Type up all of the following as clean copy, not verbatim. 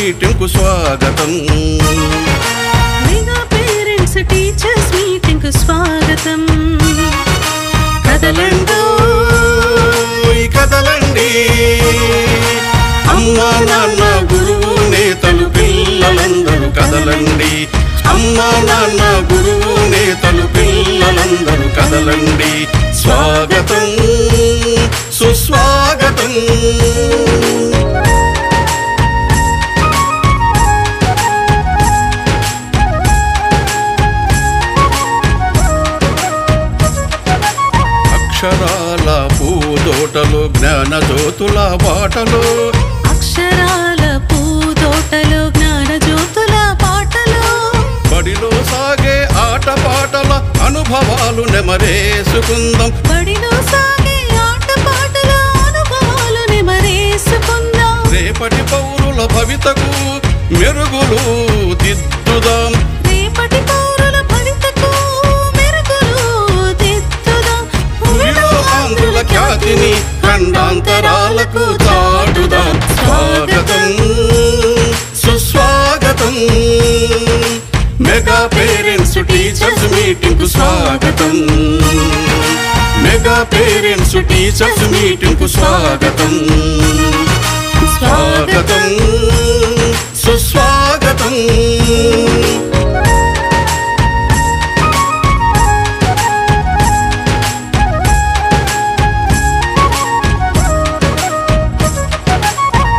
Meeting కు స్వాగతం. Mega parents teachers meeting కు స్వాగతం. కదలండి కదలండి అమ్మా నాన్న గురువు నేతలు పిల్లలందరూ కదలండి. అమ్మా నాన్న గురువు నేతలు పిల్లలందరూ కదలండి. స్వాగతం సుస్వాగతం. అక్షరాల పూదోటలో జ్ఞాన జ్యోతుల బాటలో. అక్షరాల పూదోటలో జ్ఞాన జ్యోతుల పాటలో. బడిలో సాగే ఆట పాటల అనుభవాలు నెమరేసుకుందాం. బడిలో సాగే ఆట పాటల అనుభవాలు నెమరేసుకుందాం. రేపటి పౌరుల భవితకు మెరుగులు దిద్దుదాం. రేపటి పౌరుల భవితకు మెరుగులు దిద్దుదాం. భూమిలో ఆంధ్రుల ఖ్యాతిని ఖండాంతరాలకు చాటుదాం. స్వాగతం సుస్వాగతం. మెగా పేరెంట్స్ టీచర్స్ మీటింగ్ కు స్వాగతం. మెగా పేరెంట్స్ టీచర్స్ మీటింగ్ కు స్వాగతం. స్వాగతం సుస్వాగతం.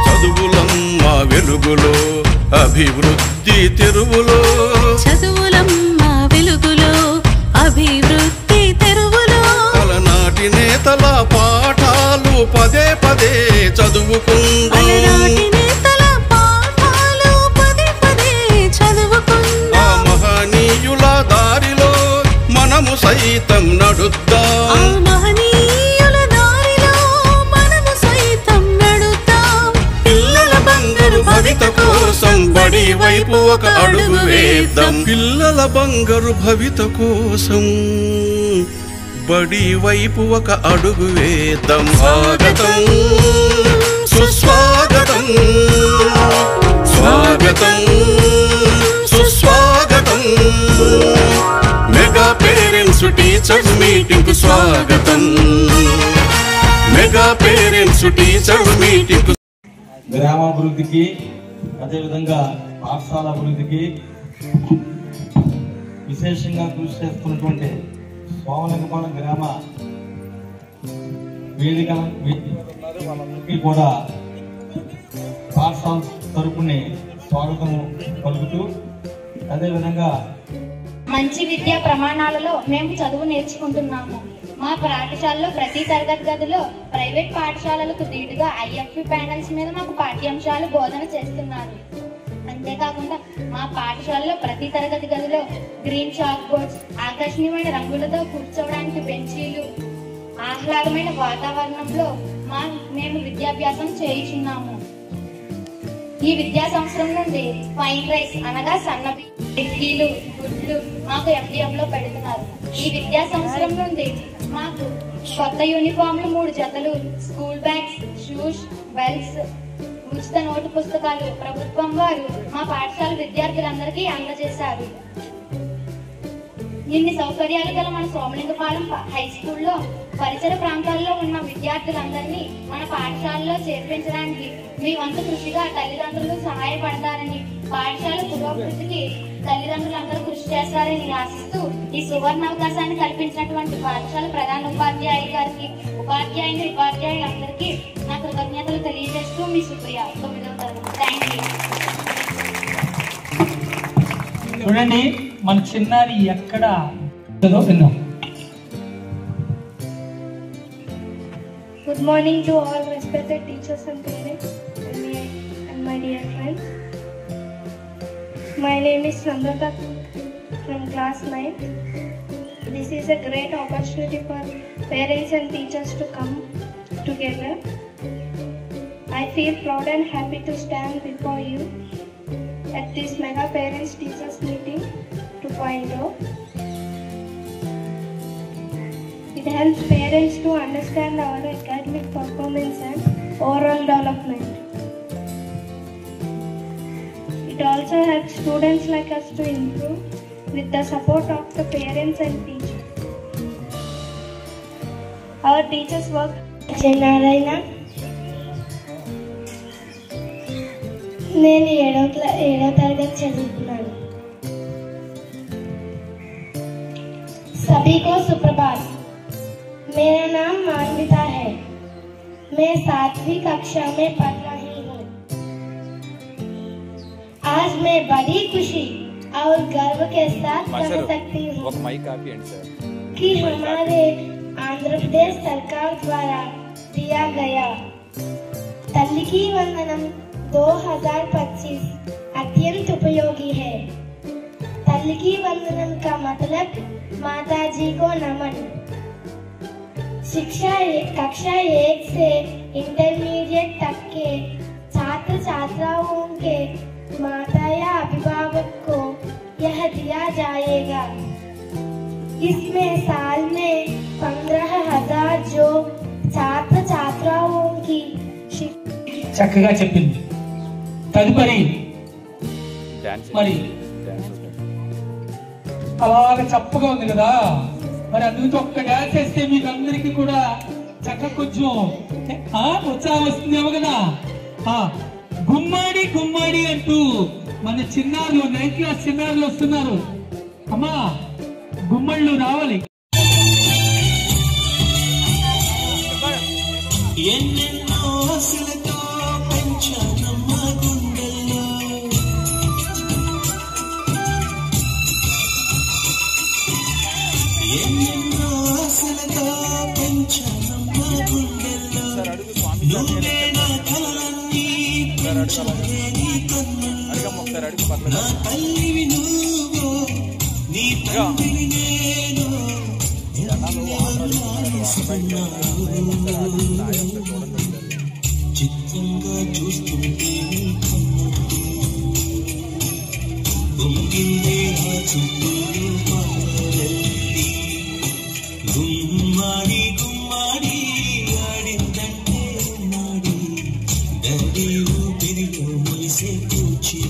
చదువులమ్మ వెలుగులో అభివృద్ధి తెరువులో. చదువులమ్మ వెలుగులో అభివృద్ధి తెరువులో. అలనాటి నేతల పాఠాలు పదే పదే చదువుకుందాం. అలనాటి నేతల పాఠాలు పదే పదే చదువుకుందాం. ఆ మహనీయుల దారిలో మనము సైతం నడుద్దాం. ఆ మహనీయుల దారిలో మనము సైతం నడుద్దాం. పిల్లల బంగారు భవిత కోసం బడి వైపు ఒక అడుగు వేద్దాం. పిల్లల బంగారు భవిత కోసం బడి వైపు ఒక అడుగు వేద్దాం. స్వాగతం సుస్వాగతం. స్వాగతం సుస్వాగతం. మెగా పేరెంట్స్ టీచర్స్ మీటింగ్ కు స్వాగతం. Mega parents teachers meeting. గ్రామాభివృద్ధికి అదేవిధంగా పాఠశాల అభివృద్ధికి విశేషంగా కృషి చేస్తున్నటువంటి సోమలింగపాలెం గ్రామ వేదిక వాళ్ళందరికీ కూడా పాఠశాల తరపుని స్వాగతం పలుకుతూ అదేవిధంగా మంచి విద్యా ప్రమాణాలలో మేము చదువు నేర్చుకుంటున్నాము. మా పాఠశాలలో ప్రతి తరగతి గదిలో ప్రైవేట్ పాఠశాలలకు ధీటుగా IFP ప్యానల్స్ మీద మాకు పాఠ్యాంశాలు బోధన చేస్తున్నారు. అంతేకాకుండా మా పాఠశాలలో ప్రతి తరగతి గదిలో గ్రీన్ చాక్ బోర్డ్స్, ఆకర్షణీయమైన రంగులతో కూర్చోవడానికి బెంచీలు, ఆహ్లాదమైన వాతావరణంలో మేము విద్యాభ్యాసం చేయుచున్నాము. ఈ విద్యా సంవత్సరం నుండి ఫైన్ రైస్ అనగా సన్నబి ఇడ్లీలు గుడ్లు మాకు FDM లో పెడుతున్నారు. ఈ విద్యా సంవత్సరం నుండి మాకు కొత్త యూనిఫామ్లు 3 జతలు, స్కూల్ బ్యాగ్స్, షూస్, బెల్ట్స్, ఉచిత నోటు పుస్తకాలు ప్రభుత్వం వారు మా పాఠశాల విద్యార్థులందరికీ అందజేశారు. ఇన్ని సౌకర్యాలు గల మన సోమలింగపాలెం హై స్కూల్లో పరిసర ప్రాంతాల్లో ఉన్న విద్యార్థులందరినీ మన పాఠశాలలో చేర్పించడానికి మీ వంతు కృషిగా తల్లిదండ్రులు సహాయపడతారని, పాఠశాల పురోభివృద్ధికి తల్లిదండ్రులందరూ కృషి చేస్తారని ఆశిస్తూ ఈ సువర్ణ అవకాశాన్ని కల్పించినటువంటి పాఠశాల ప్రధాన ఉపాధ్యాయులు గారికి, ఉపాధ్యాయులందరికీ నా కృతజ్ఞతలు తెలియజేస్తూ మీ సుప్రియ 9వ తరగతి. Thank you. చూడండి మన చిన్నారి ఎక్కడ విన్నాం. Good morning to all respected teachers and parents and my dear friends. My name is Nandata from class 9. This is a great opportunity for parents and teachers to come together. I feel proud and happy to stand before you at this Mega Parents Teachers Meeting 2.0. It helps parents to understand our academic performance and overall development. It also helps students like us to improve with the support of the parents and teachers. Our teachers work. Narayana, నేను ఏడో తరగతి చదువుతున్నాను. सभी को सुप्रभात. मेरा नाम मानविता है. मैं 7वीं कक्षा में पढ़ रही हूँ. आज मैं बड़ी खुशी और गर्व के साथ कह सकती हूँ कि हमारे आंध्र प्रदेश सरकार द्वारा दिया गया तल्ली की वंदनम 2025 अत्यंत उपयोगी है. तल्ली की वंदनम का मतलब माता जी को नमन. शिक्षा कक्षा 1 से इंटरमीडिएट तक के छात्र छात्राओं के माता या अभिभावक को यह दिया जाएगा. इसमें साल में 15,000 जो छात्र छात्राओं की చక్కగా చెప్పింది. తదుపరి మరి అలాగ చప్పగా ఉంది కదా, మరి అందుకు ఒక్క డాన్స్ చేస్తే మీకు అందరికి కూడా చక్కగా కొంచెం ఉత్సాహం వస్తుందేమో కదా. గుమ్మాడి గుమ్మాడి అంటూ మన చిన్నారులు 9th క్లాస్ చిన్నారులు వస్తున్నారు. అమ్మా గుమ్మళ్ళు రావాలి. చిత్తంగా చూస్తుంటే గుమ్మాడి గుమ్మాడి ఆడిందంటే నాడి దండి ఊపిరిలో మొలిసే కూర్చి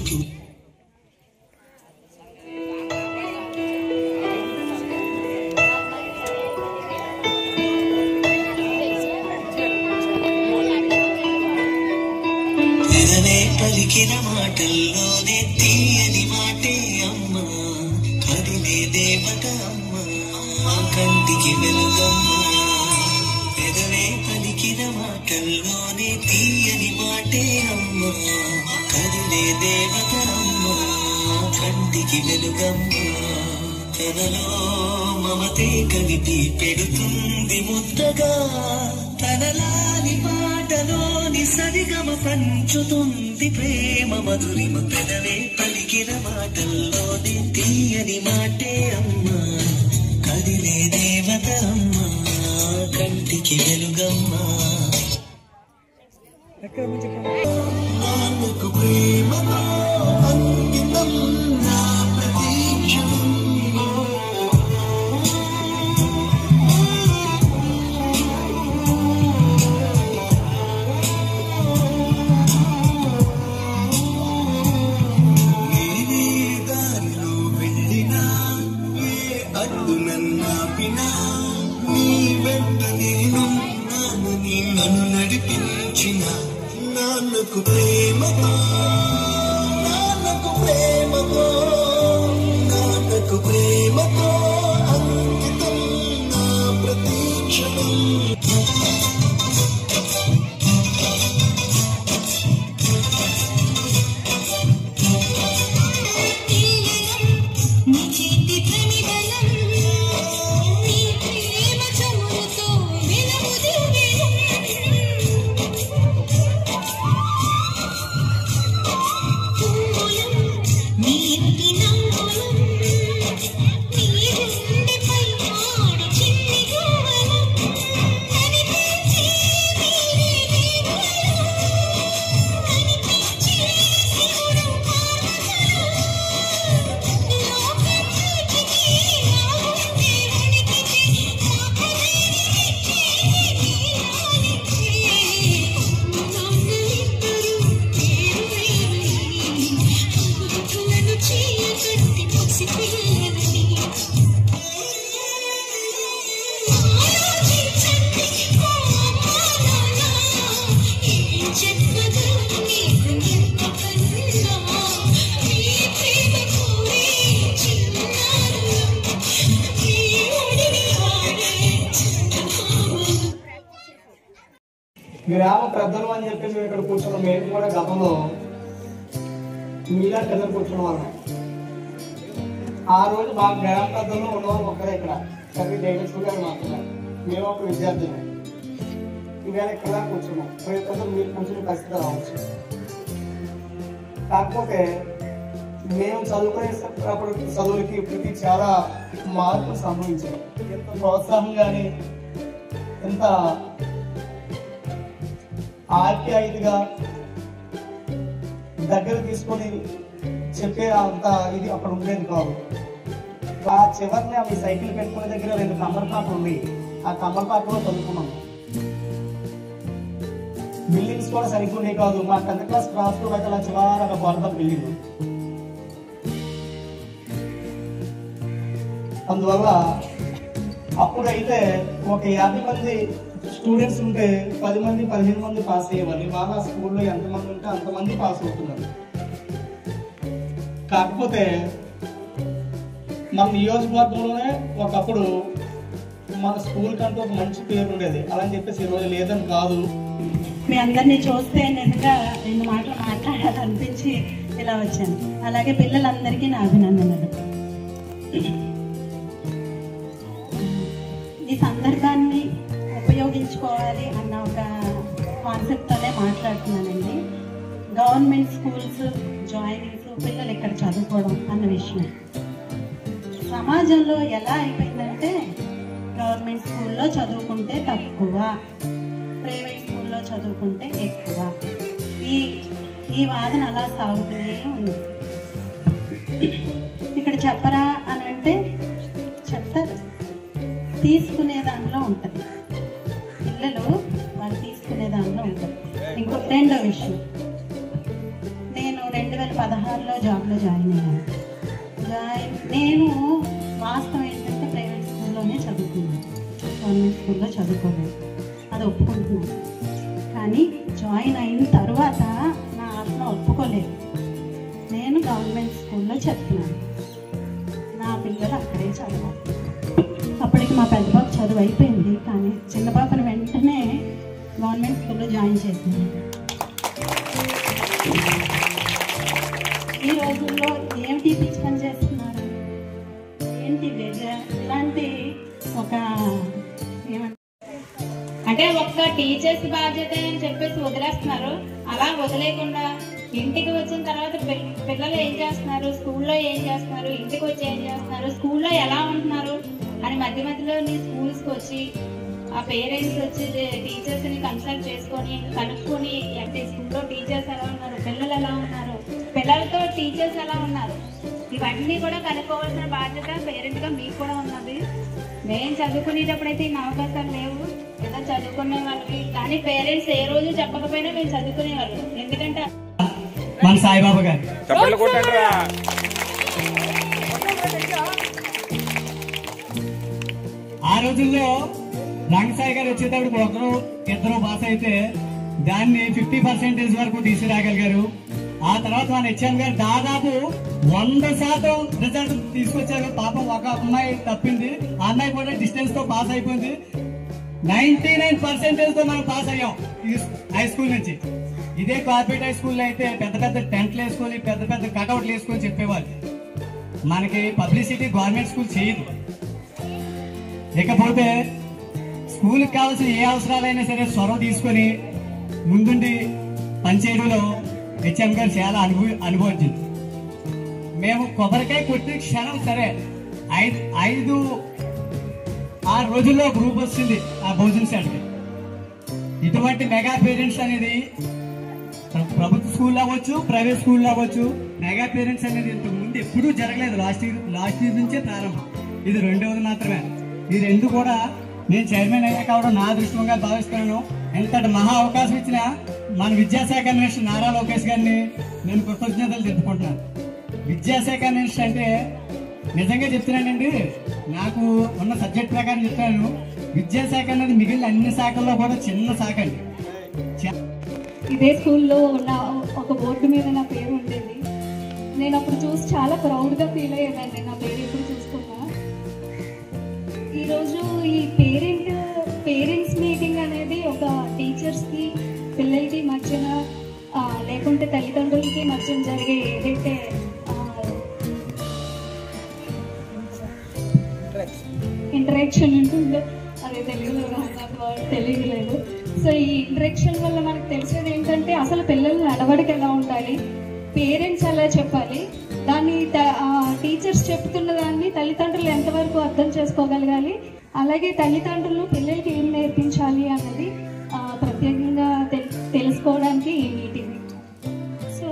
పలికిన మాటల్లోనే తీయని మాటే అమ్మ, కదిలే దేవత అమ్మ, కంటికి వెలుగమ్మ. పెదవే పలికిన మాటల్లోనే తీయని మాటే అమ్మ, కదిలే దేవత అమ్మ, కంటికి వెలుగమ్మ. తనలో మమతే కలిపి పెడుతుంది ముద్దగా, తనలాని పాటలోని సరిగమ పంచుతుంది ప్రేమ మధురిమ. పెదవే పలికిన మాటల్లోనే తీయని మాటే అమ్మ, కదిలే దేవత అమ్మ, కంటికి వెలుగమ్మ. నాన్నకు ప్రేమతో అంకితం నా ప్రతీక్షణం. నన్ను నడిపించిన నాన్నకు ప్రేమతో, నాన్నకు ప్రేమతో, నాన్నకు ప్రేమతో అంకితం నా ప్రతీక్షణం. గ్రామ పెద్దలు అని చెప్పి మేము ఇక్కడ కూర్చున్నాం. మేము కూడా గతంలో మీలా పెద్దలు కూర్చున్న వాళ్ళం. ఆ రోజు మా గ్రామ పెద్దలు ఉన్నవాళ్ళు ఒక్కరే ఇక్కడ సరే డైరెక్టర్ గారు మాత్రమే. మేము ఒక విద్యార్థులు ఇవాళ ఇక్కడ కూర్చున్నాం. రేపు మీరు కూర్చుని పరిస్థితి రావచ్చు. కాకపోతే మేము చదువుకునేటప్పుడు చదువులకి ఇప్పటికీ చాలా మార్పులు సంభవించాయి. ఎంత ప్రోత్సాహం కానీ ఎంత ఆప్యాయతగా దగ్గర తీసుకొని చెప్పే అంత ఇది అక్కడ ఉండేది కాదు. ఆ చివరిని అవి సైకిల్ పెట్టుకునే దగ్గర 2 కమ్మరపాకలు ఉన్నాయి. ఆ కమ్మరపాకలో చదువుకున్నాము. బిల్డింగ్స్ కూడా సరిగ్గా ఉండే కాదు. మా 10th క్లాస్ క్లాస్ లో అయితే చివరగా గొడవ బిల్డింగ్. అందువల్ల అప్పుడైతే ఒక 50 మంది స్టూడెంట్స్ ఉంటే 10 మంది 15 మంది పాస్ అయ్యేవాళ్ళు. ఇవాళ స్కూల్లో ఎంతమంది ఉంటే అంతమంది పాస్ అవుతున్నారు. కాకపోతే మన నియోజకవర్గంలోనే ఒకప్పుడు మన స్కూల్ కంటూ ఒక మంచి పేరు ఉండేది. అలా అని చెప్పేసి ఈరోజు లేదని కాదు. మీ అందరినీ చూస్తే నిజంగా 2 మాటలు మాట్లాడాలనిపించి ఇలా వచ్చాను. అలాగే పిల్లలందరికీ నా అభినందనలు. ఈ సందర్భాన్ని ఉపయోగించుకోవాలి అన్న ఒక కాన్సెప్ట్తోనే మాట్లాడుతున్నానండి. గవర్నమెంట్ స్కూల్స్ జాయినింగ్స్, పిల్లలు ఇక్కడ చదువుకోవడం అన్న విషయం సమాజంలో ఎలా అయిపోయిందంటే గవర్నమెంట్ స్కూల్లో చదువుకుంటే తక్కువ, ప్రైవేట్ స్కూల్లో చదువుకుంటే ఎక్కువ. ఈ వాదన అలా సాగుతూనే ఉంది. ఇక్కడ చెప్పరా అని అంటే చెప్తారు. తీసుకునే దానిలో ఉంటుంది. పిల్లలు వాళ్ళు తీసుకునే దానిలో ఉంటుంది. ఇంకో రెండో విషయం, నేను 2016లో జాబ్లో జాయిన్ అయ్యాను. నేను వాస్తవం ఏంటంటే ప్రైవేట్ స్కూల్లోనే చదువుకున్నాను, గవర్నమెంట్ స్కూల్లో చదువుకోలేదు. అది ఒప్పుకుంటున్నాను. కానీ జాయిన్ అయిన తర్వాత నా ఆత్మ ఒప్పుకోలేదు. నేను గవర్నమెంట్ స్కూల్లో చెప్తున్నాను, నా పిల్లలు అక్కడే చదవాలి. అప్పటికి మా పెద్ద బాబు చదువు అయిపోయింది. కానీ చిన్న పాపను వెంటనే గవర్నమెంట్ స్కూల్లో జాయిన్ చేసింది. ఈ రోజుల్లో ఏమిటి పిచ్చి పని చేస్తున్నారు, ఏంటి ఇలాంటి ఒక అంటే ఒక్క టీచర్స్ బాధ్యత అని చెప్పేసి వదిలేస్తున్నారు. అలా వదిలేకుండా ఇంటికి వచ్చిన తర్వాత పిల్లలు ఏం చేస్తున్నారు, స్కూల్లో ఏం చేస్తున్నారు, ఇంటికి వచ్చి ఏం చేస్తున్నారు, స్కూల్లో ఎలా ఉంటున్నారు అని మధ్య మధ్యలో నీ స్కూల్స్కి వచ్చి ఆ పేరెంట్స్ వచ్చి టీచర్స్ ని కన్సల్ట్ చేసుకొని కనుక్కొని అంటే స్కూల్లో టీచర్స్ ఎలా ఉన్నారు, పిల్లలు ఎలా ఉన్నారు, పిల్లలతో టీచర్స్ ఎలా ఉన్నారు, ఇవన్నీ కూడా కనుక్కోవాల్సిన బాధ్యత పేరెంట్ గా మీకు కూడా ఉన్నది. మేము చదువుకునేటప్పుడైతే ఈ అవకాశాలు లేవు, ఏదో చదువుకునే వాళ్ళకి. కానీ పేరెంట్స్ ఏ రోజు చెప్పకపోయినా మేము చదువుకునేవాళ్ళు. ఎందుకంటే మన సాయిబాబా గారు ఆ రోజుల్లో రంగసాయి గారు వచ్చేటప్పుడు 1-2 పాస్ అయితే దాన్ని 50% వరకు తీసుకురాగలిగారు. ఆ తర్వాత మన హెచ్ఎం గారు దాదాపు 100% రిజల్ట్ తీసుకొచ్చారు. పాపం ఒక అమ్మాయి తప్పింది, ఆ అమ్మాయి కూడా డిస్టెన్స్ తో పాస్ అయిపోయింది. 99% తో మనం పాస్ అయ్యాం హై స్కూల్ నుంచి. ఇదే కార్పొరేట్ హై స్కూల్లో అయితే పెద్ద పెద్ద టెంట్లు వేసుకొని పెద్ద పెద్ద కటౌట్లు వేసుకొని చెప్పేవాళ్ళు. మనకి పబ్లిసిటీ గవర్నమెంట్ స్కూల్ చేయదు. ఇకపోతే స్కూల్కి కావాల్సిన ఏ అవసరాలైనా సరే చొరవ తీసుకొని ముందుండి పనిచేయడంలో హెచ్ఎం గారు చాలా అనుభవించింది. మేము కొబ్బరికాయ కొట్టిన క్షణం సరే 5-6 రోజుల్లో గ్రూప్ వచ్చింది ఆ భోజనం సెంటర్. ఇటువంటి మెగా పేరెంట్స్ అనేది ప్రభుత్వ స్కూల్ అవ్వచ్చు, ప్రైవేట్ స్కూల్ అవ్వచ్చు, మెగా పేరెంట్స్ అనేది ఇంతకు ముందు ఎప్పుడూ జరగలేదు. లాస్ట్ ఇయర్ నుంచే ప్రారంభం. ఇది 2వది మాత్రమే. ఈ 2 కూడా నేను చైర్మన్ అయ్యా కావడం నా అదృష్టంగా భావిస్తున్నాను. ఎంతటి మహా అవకాశం ఇచ్చిన మన విద్యాశాఖ మినిస్టర్ నారా లోకేష్ గారిని నేను కృతజ్ఞతలు తెలుపుకుంటున్నాను. విద్యాశాఖ మినిస్టర్ అంటే నిజంగా చెప్తున్నానండి, నాకు ఉన్న సబ్జెక్ట్ ప్రకారం చెప్తాను, విద్యాశాఖ అనేది మిగిలిన అన్ని శాఖల్లో కూడా చిన్న శాఖ అండి. ఇదే స్కూల్లో ఉన్న ఒక బోర్డు మీద నా పేరు ఉండేది. నేను అప్పుడు చూసి చాలా ప్రౌడ్గా ఫీల్ అయ్యేదాన్ని, నా పేరు ఎప్పుడు చూసుకున్నా. ఈరోజు ఈ పేరెంట్స్ మీటింగ్ అనేది ఒక టీచర్స్కి అంటే తల్లిదండ్రులకి మధ్య జరిగే ఏదైతే ఇంటరాక్షన్ ఉంటుందో అదే తెలుగులో నాకు తెలియలేదు. సో ఈ ఇంటరాక్షన్ వల్ల మనకు తెలిసేది ఏంటంటే అసలు పిల్లల నడవడికి ఎలా ఉండాలి, పేరెంట్స్ ఎలా చెప్పాలి, దాన్ని టీచర్స్ చెప్తున్న దాన్ని తల్లిదండ్రులు ఎంతవరకు అర్థం చేసుకోగలగాలి, అలాగే తల్లిదండ్రులు పిల్లలకి ఏం నేర్పించాలి అన్నది ప్రత్యేకంగా తెలుసుకోవడానికి ఈ మీటింగ్. సో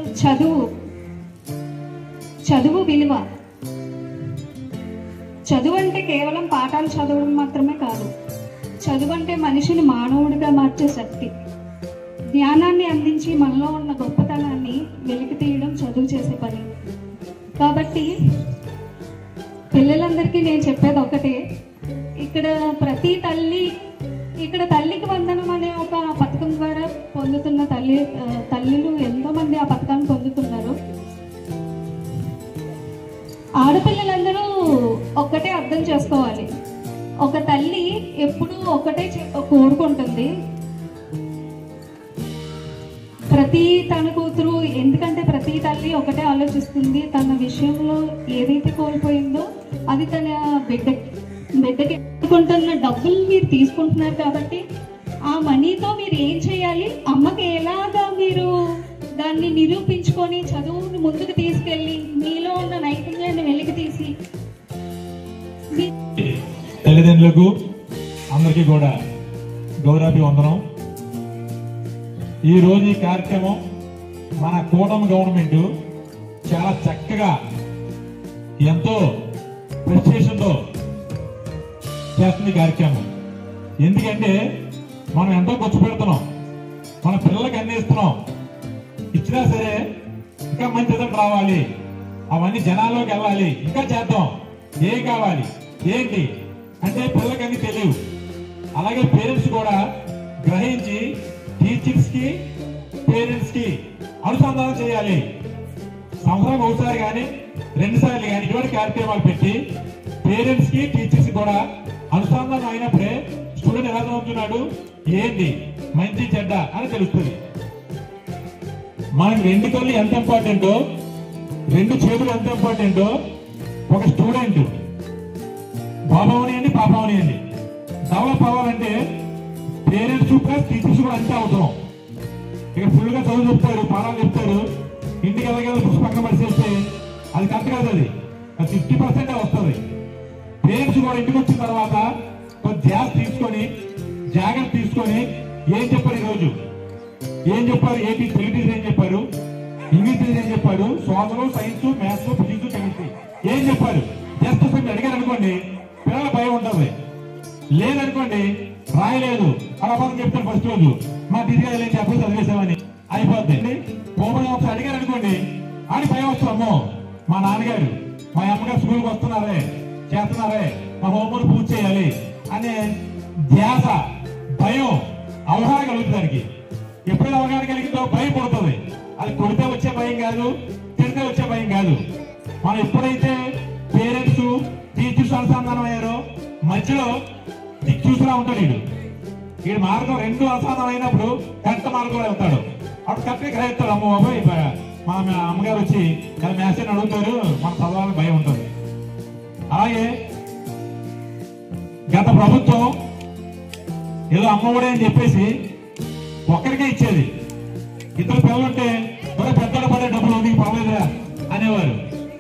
చదువు విలువ. చదువు అంటే కేవలం పాఠాలు చదవడం మాత్రమే కాదు. చదువు అంటే మనిషిని మానవుడిగా మార్చే శక్తి. జ్ఞానాన్ని అందించి మనలో ఉన్న గొప్పతనాన్ని వెలికి తీయడం చదువు చేసే పని. కాబట్టి పిల్లలందరికీ నేను చెప్పేది ఒకటే, ఇక్కడ తల్లికి వందనం అనే ఒక పథకం ద్వారా పొందుతున్న తల్లులు ఎంతో మంది ఆ పథకాన్ని పొందుతున్నారు. ఆడపిల్లలందరూ ఒక్కటే అర్థం చేసుకోవాలి. ఒక తల్లి ఎప్పుడూ ఒకటే కోరుకుంటుంది, తన కూతురు, ఎందుకంటే ప్రతి తల్లి ఒకటే ఆలోచిస్తుంది, తన విషయంలో ఏదైతే కోల్పోయిందో అది తన బిడ్డకి అనుకుంటున్న డబ్బులు మీరు తీసుకుంటున్నారు కాబట్టి ఆ మనీతో మీరు ఏం చేయాలి, అమ్మకి ఎలాగా మీరు దాన్ని నిరూపించుకొని చదువుని ముందుకు తీసుకెళ్ళి మీలో ఉన్న నైపుణ్యాన్ని వెలికి తీసి. తల్లిదండ్రులకు అందరికీ కూడా గౌరవాభివందనం. ఈ రోజు ఈ కార్యక్రమం మన కూటమి గవర్నమెంట్ చాలా చక్కగా ఎంతో ప్రెస్టేషన్తో చేస్తుంది కార్యక్రమం. ఎందుకంటే మనం ఎంతో ఖర్చు పెడుతున్నాం, మన పిల్లలకి అందిస్తున్నాం, ఇచ్చినా సరే ఇంకా మంచి రిజల్ట్ రావాలి, అవన్నీ జనాల్లోకి వెళ్ళాలి, ఇంకా చేద్దాం, ఏం కావాలి ఏంటి అంటే పిల్లలకి అన్ని తెలియవు. అలాగే పేరెంట్స్ కూడా గ్రహించి టీచర్స్ కి పేరెంట్స్ కి అనుసంధానం చేయాలి. సంవత్సరానికి ఒకసారి కానీ 2 సార్లు కానీ ఇటువంటి కార్యక్రమాలు పెట్టి పేరెంట్స్ కి టీచర్స్ కూడా అనుసంధానం అయినప్పుడే స్టూడెంట్ ఎలా చదువుతున్నాడు, ఏంటి మంచి చెడ్డ అని తెలుస్తుంది. మనకి 2 కళ్ళు ఎంత ఇంపార్టెంటో, 2 చేతులు ఎంత ఇంపార్టెంటో ఒక స్టూడెంట్ బాబా అవనియండి పాప అవనియండి డెవలప్ అవ్వాలంటే పేరెంట్స్ ప్లస్ టీచర్స్ కూడా అంతే అవసరం. ఇక ఫుల్ గా చదువు చెప్తారు, పాఠాలు చెప్తారు, ఇంటికి వెళ్ళగల పుస్తకం పరిచేస్తే అది కరెక్ట్ కాదు, అది 50% వస్తుంది. పేరెంట్స్ కూడా ఇంటికి వచ్చిన తర్వాత కొంచెం జాగ్రత్త తీసుకొని ఏం చెప్పారు, ఈరోజు ఏం చెప్పారు, ఏపీ తెలుగు టీచర్ ఏం చెప్పారు, ఇంగ్లీష్ టీచర్ ఏం చెప్పారు, social, science, maths, physics, chemistry ఏం చెప్పారు, జస్ట్ అడిగారు అనుకోండి పిల్లల భయం ఉంటుంది. లేదనుకోండి రాయలేదు అలా చెప్తారు ఫస్ట్ రోజు మా టీచర్ ఏం చెప్పి చదివేసామని అయిపోద్ది. హోంవర్క్ ఒకసారి అడిగారు అనుకోండి అని భయం వస్తుంది, అమ్మో మా నాన్నగారు మా అమ్మగారు స్కూల్కి వస్తున్నారే చేస్తున్నారే మా హోంవర్క్ పూర్తి చేయాలి అనే ధ్యాస, భయం, అవగాహన కలుగుతుంది. దానికి ఎప్పుడైనా అవగాహన కలిగిందో భయం పడుతుంది. అది కొడితే వచ్చే భయం కాదు, తిడితే వచ్చే భయం కాదు. మనం ఎప్పుడైతే పేరెంట్స్ టీచర్స్ అనుసంధానం అయ్యారో మధ్యలో దిక్చూసులా ఉంటాడు వీడు మార్గం 2 అనుసంధానం అయినప్పుడు కరెక్ట్ మార్గంలో వెళ్తాడు. అప్పుడు కరెక్ట్గా గ్రహిస్తాడు, అమ్మ బాబాయ్ మా అమ్మగారు వచ్చి మ్యాథ్స్ అని అడుగుతారు, మన చదవాలని భయం ఉంటుంది. అలాగే గత ప్రభుత్వం ఏదో అమ్మఒడి అని చెప్పేసి ఒక్కరికే ఇచ్చేది, 2 పిల్లలుంటే పెద్దలు పడే డబ్బులు నీకు పర్లేదురా అనేవారు.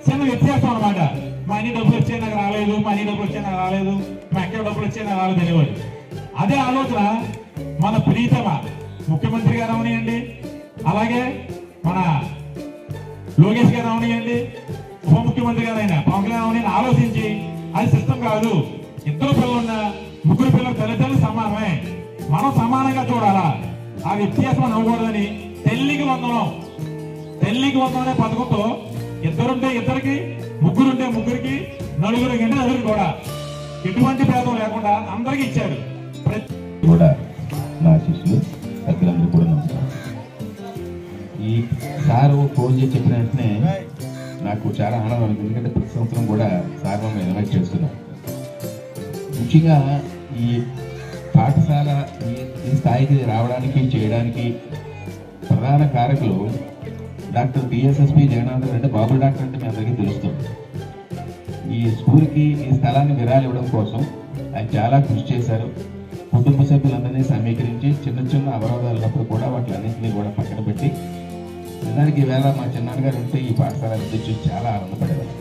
చిన్న వ్యత్యాసం అనమాట. మా అన్ని డబ్బులు వచ్చే నాకు రాలేదు, మా అన్ని డబ్బులు వచ్చే నాకు రాలేదు, మా ఎక్కడ డబ్బులు వచ్చే నాకు రాలేదు అనేవారు. అదే ఆలోచన మన ప్రీతమ ముఖ్యమంత్రి గారు అవనియండి, అలాగే మన లోకేష్ గారు అవనియండి, ఉప ముఖ్యమంత్రి గారు అయినా పవన్ కళ్యాణ్ అవని ఆలోచించి అది సిస్టమ్ కాదు, 2 పిల్లలున్నా 3 పిల్లలు తల్లిదండ్రులు సమానమే, మనం సమానంగా చూడాలా, ఆ వ్యత్యాసం అవ్వకూడదని తల్లికి వందనం అనే పథకంతో 2 ఉంటే 2కి, 3 ఉంటే 3కి, 4 ఉంటే 4 కూడా ఎటువంటి భేదం లేకుండా అందరికి ఇచ్చారు. కూడా నా శిష్యులు పెద్దలందరూ కూడా నమస్కారం. ఈ సారు ఫోన్ చేసి చెప్పిన వెంటనే నాకు చాలా ఆనందం, ఎందుకంటే ప్రతి సంవత్సరం కూడా సార్ మమ్మల్ని ఇన్వైట్ చేస్తున్నాం. ముఖ్యంగా ఈ పాఠశాల ఈ స్థాయికి రావడానికి చేయడానికి ప్రధాన కారకులు డాక్టర్ డిఎస్ఎస్పి జగన్నాథ్ అంటే బాబు డాక్టర్ అంటే మీ అందరికీ తెలుస్తుంది. ఈ స్కూల్కి ఈ స్థలాన్ని విరాళం ఇవ్వడం కోసం ఆయన చాలా కృషి చేశారు. కుటుంబ సభ్యులందరినీ సమీకరించి చిన్న చిన్న అవరోధాలు ఉన్నప్పుడు కూడా వాటిలన్నింటినీ కూడా పక్కన పెట్టి నిజానికి ఈవేళ మా చిన్నాన్నగారు ఉంటే ఈ పాఠశాల చూసి చాలా ఆనందపడేవారు.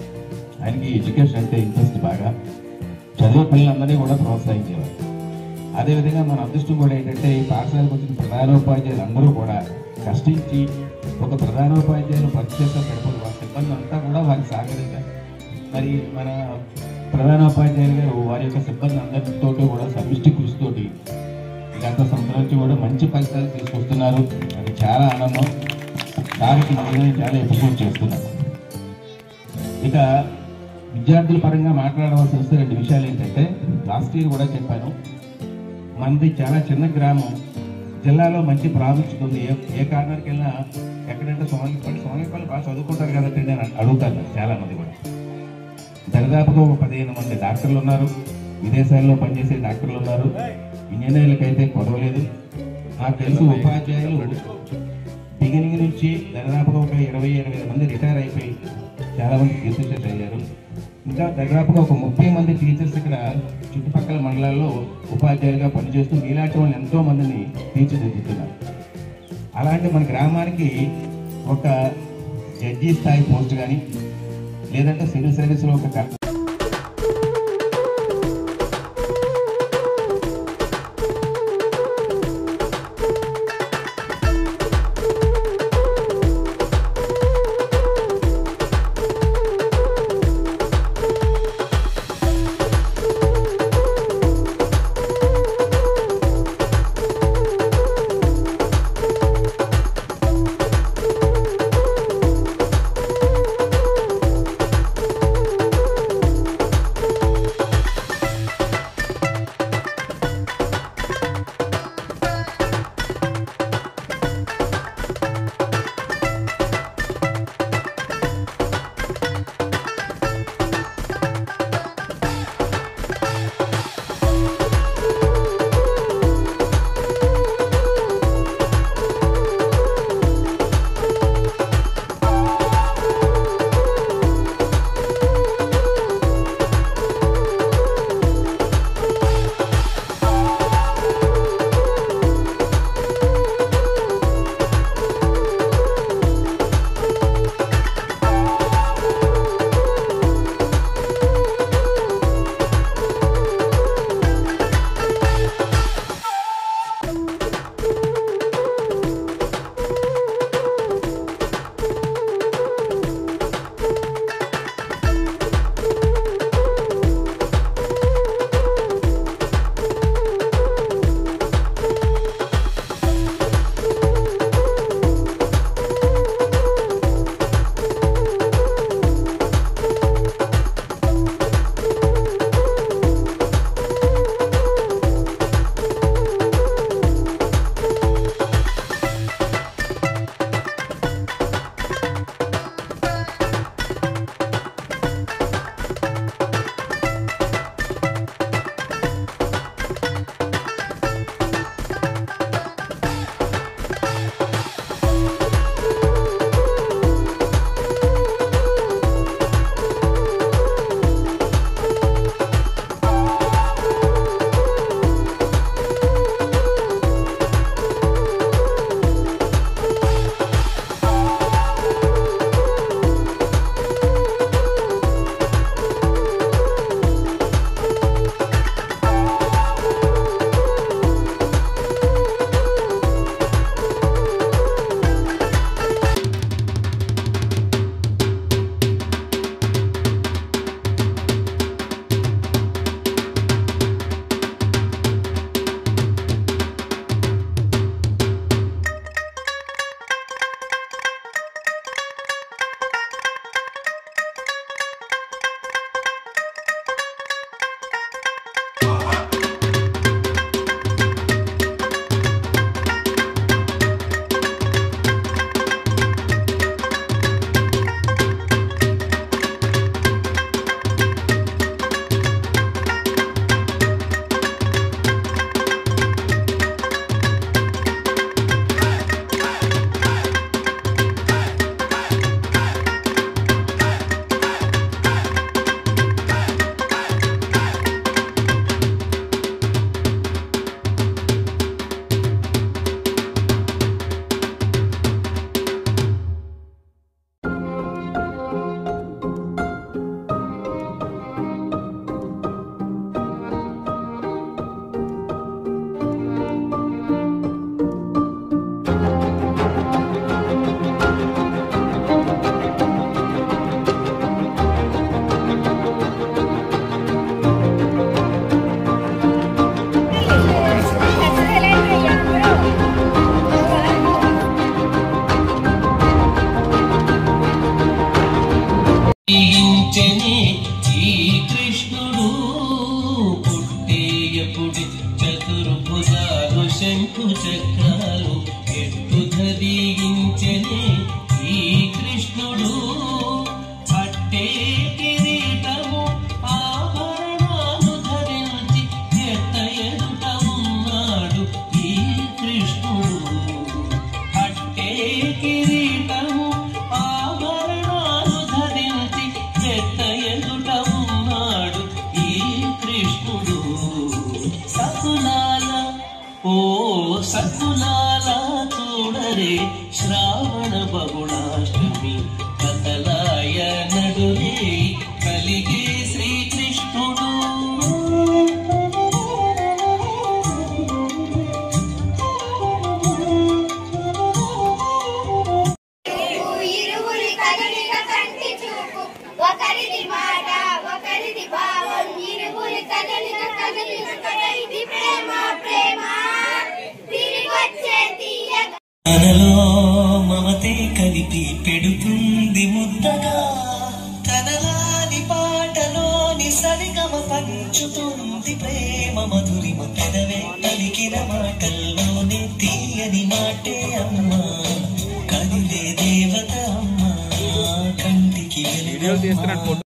ఆయనకి ఎడ్యుకేషన్ అంటే ఇంట్రెస్ట్ బాగా, చదువు పిల్లలందరినీ కూడా ప్రోత్సహించేవారు. అదేవిధంగా మన అదృష్టం కూడా ఏంటంటే ఈ పాఠశాలకు వచ్చిన ప్రధానోపాధ్యాయులు అందరూ కూడా కష్టించి ఒక ప్రధానోపాధ్యాయులు పరిచయంతో గడపదు వారి సిబ్బంది అంతా కూడా వారికి సహకరించారు. మరి మన ప్రధానోపాధ్యాయులు గారు వారి యొక్క సిబ్బంది అందరితో కూడా సమిష్టి కృషితోటి గత సంవత్సరం నుంచి కూడా మంచి ఫలితాలు తీసుకొస్తున్నారు. అది చాలా ఆనందం. దానికి నేను చాలా ఎప్రిషియేట్ చేస్తున్నాను. ఇక విద్యార్థుల పరంగా మాట్లాడవలసి వస్తే 2 విషయాలు ఏంటంటే, లాస్ట్ ఇయర్ కూడా చెప్పాను, మనది చాలా చిన్న గ్రామం, జిల్లాలో మంచి ప్రాముఖ్యత ఉంది. ఏ కార్నర్కి వెళ్ళినా ఎక్కడంటే సోమలిపల్లి బాగా చదువుకుంటారు కదంటే నేను అడుగుతాను. చాలా మంది కూడా దరిదాపుగా ఒక 15 మంది డాక్టర్లు ఉన్నారు, విదేశాల్లో పనిచేసే డాక్టర్లు ఉన్నారు, ఇంజనీర్లకైతే కొదవలేదు. నాకు తెలుసు ఉపాధ్యాయులు బిగినింగ్ నుంచి దరిదాపుగా ఒక 20-25 మంది రిటైర్ అయిపోయి చాలా మంది టీచర్స్ అయ్యారు. ఇంకా దరిదాపుగా ఒక 30 మంది టీచర్స్ ఇక్కడ చుట్టుపక్కల మండలాల్లో ఉపాధ్యాయులుగా పనిచేస్తూ ఇలాంటి వాళ్ళు ఎంతో మందిని తీర్చిదిద్దుతున్నారు. అలాంటి మన గ్రామానికి ఒక జడ్జి స్థాయి పోస్ట్ కానీ లేదంటే సివిల్ సర్వీస్లో ఒక ఓ సద్దులాలా చూడరే శ్రావణ బహుళాష్టమి కథలాయ నడురే కలిగే శ్రీకృష్ణుడు ఒకరిది మాట ఒకరిది భావం ఇరువురి కదలిక కదలిక ఇది ప్రేమ ప్రేమ తిరిగి వచ్చే తీయగా తనలో మమతే కలిపి పెడుతుంది ముద్దగా తనలాని పాటలోని సరిగమ పంచుతుంది ప్రేమ మధురిమ పెదవే పలికిన మాటల్లోనే తీయని మాటే అమ్మా కదిలే దేవత అమ్మా కంటికి వెలుగు